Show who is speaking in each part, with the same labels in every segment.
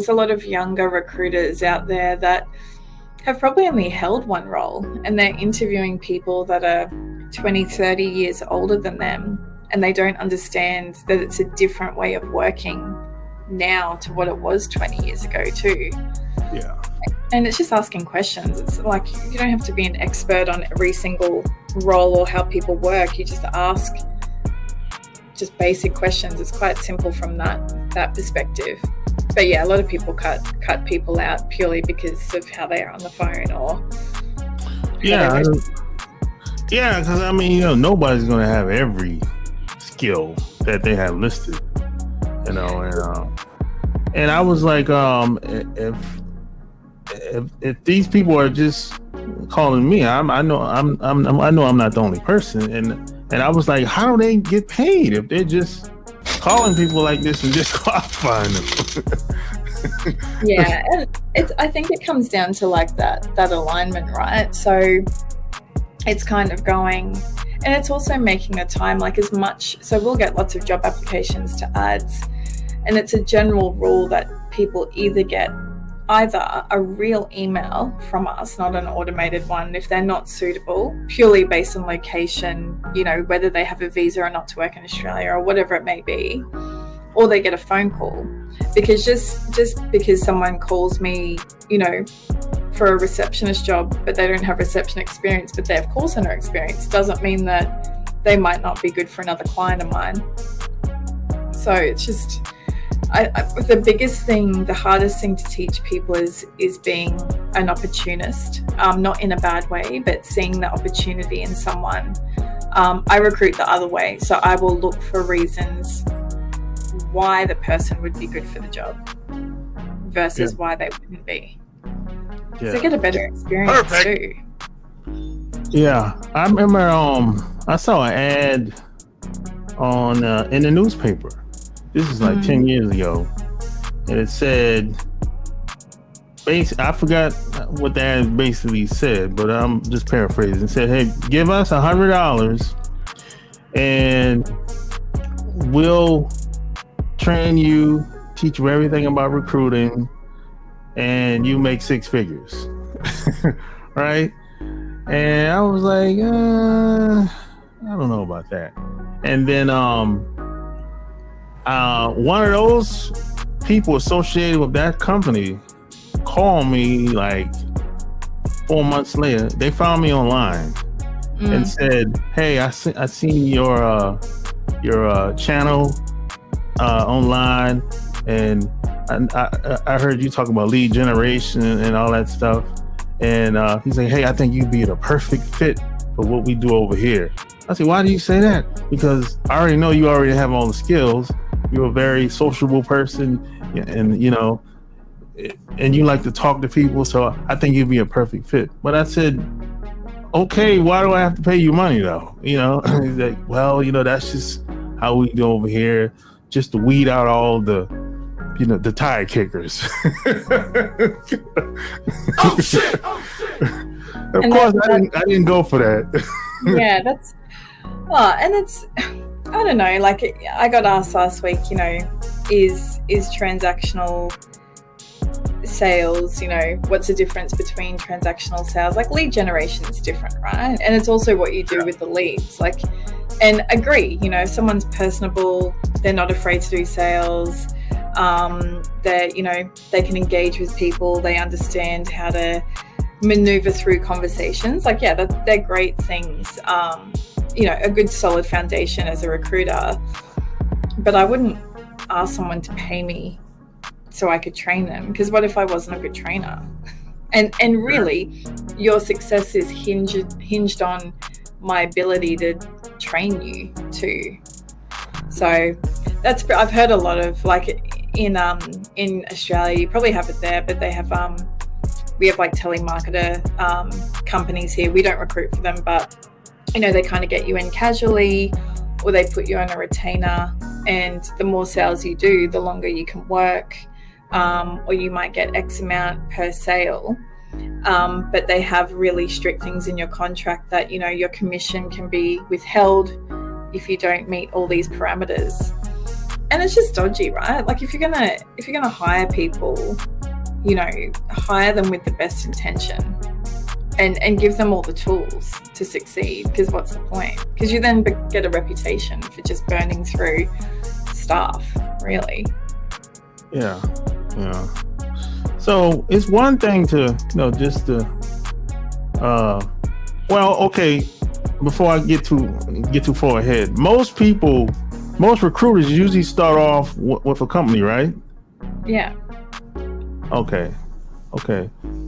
Speaker 1: There's a lot of younger recruiters out there that have probably only held one role, and they're interviewing people that are 20, 30 years older than them, and they don't understand that it's a different way of working now to what it was 20 years ago too.
Speaker 2: Yeah.
Speaker 1: And it's just asking questions. It's like, you don't have to be an expert on every single role or how people work. You just ask just basic questions. It's quite simple from that perspective. But yeah, a lot of people cut people out purely because of how they are on the phone or
Speaker 2: because I mean, nobody's going to have every skill that they have listed, and I was like, if these people are just calling me, I know I'm not the only person, and I was like, how do they get paid if they're just calling people like this and just qualifying them?
Speaker 1: Yeah, and I think it comes down to like that alignment, right? So it's kind of going, and it's also making a time, like as much, so we'll get lots of job applications to ads, and it's a general rule that people either get a real email from us, not an automated one, if they're not suitable, purely based on location, whether they have a visa or not to work in Australia or whatever it may be, or they get a phone call. Because just because someone calls me, for a receptionist job, but they don't have reception experience, but they have call center experience, doesn't mean that they might not be good for another client of mine. So it's just, the biggest thing, the hardest thing to teach people is being an opportunist, not in a bad way, but seeing the opportunity in someone. I recruit the other way, so I will look for reasons why the person would be good for the job versus why they wouldn't be. So they get a better experience too.
Speaker 2: Yeah, I remember I saw an ad on in the newspaper. This is like 10 years ago, and it said, I forgot what the ad basically said, but I'm just paraphrasing. It said, hey, give us $100 and we'll train you, teach you everything about recruiting, and you make 6 figures. Right? And I was like, I don't know about that. And then one of those people associated with that company called me like 4 months later. They found me online and said, hey, I seen your channel online, and I heard you talk about lead generation and all that stuff. And he's like, hey, I think you'd be the perfect fit for what we do over here. I said, why do you say that? Because I already know you already have all the skills. You're a very sociable person, and and you like to talk to people, so I think you'd be a perfect fit. But I said, okay, why do I have to pay you money though? He's like, well, that's just how we do over here, just to weed out all the the tire kickers.
Speaker 1: Oh shit!
Speaker 2: Of course, I didn't go for that.
Speaker 1: Yeah, that's and it's, I don't know, like I got asked last week, is transactional sales, what's the difference between transactional sales? Like lead generation is different, right? And it's also what you do with the leads. Like, and agree, if someone's personable, they're not afraid to do sales, they can engage with people, they understand how to maneuver through conversations. Like, yeah, they're great things. A good solid foundation as a recruiter, but I wouldn't ask someone to pay me so I could train them, because what if I wasn't a good trainer? And really, your success is hinged on my ability to train you too. So I've heard a lot of, like, in Australia, you probably have it there, but they have we have like telemarketer companies here. We don't recruit for them, but they kind of get you in casually, or they put you on a retainer, and the more sales you do, the longer you can work, or you might get X amount per sale. But they have really strict things in your contract that, your commission can be withheld if you don't meet all these parameters. and it's just dodgy, right? Like if you're gonna hire people, you know, hire them with the best intention and give them all the tools to succeed, because what's the point? Because you then get a reputation for just burning through staff, really.
Speaker 2: Yeah. So it's one thing to, just to, okay, before I get too far ahead, most recruiters usually start off with a company, right?
Speaker 1: Yeah.
Speaker 2: Okay.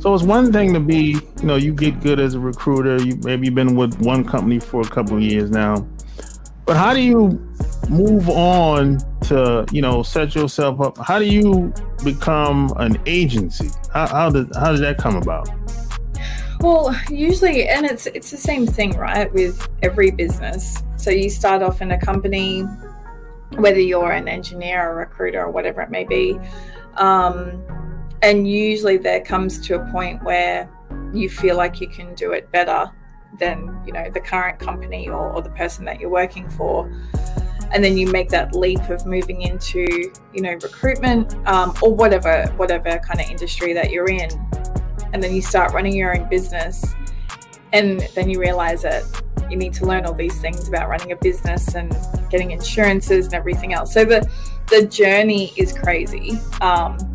Speaker 2: So it's one thing to be, you get good as a recruiter. You've been with one company for a couple of years now, but how do you move on to, set yourself up? How do you become an agency? How did that come about?
Speaker 1: Well, usually, and it's the same thing, right, with every business. So you start off in a company, whether you're an engineer or a recruiter or whatever it may be. And usually there comes to a point where you feel like you can do it better than, the current company or the person that you're working for. And then you make that leap of moving into, recruitment, or whatever kind of industry that you're in. And then you start running your own business. And then you realize that you need to learn all these things about running a business and getting insurances and everything else. So the journey is crazy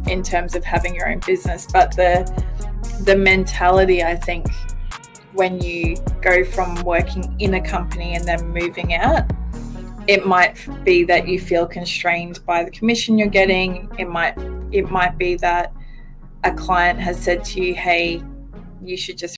Speaker 1: in terms of having your own business. But the mentality, I think, when you go from working in a company and then moving out, it might be that you feel constrained by the commission you're getting. It might be that a client has said to you, hey, you should just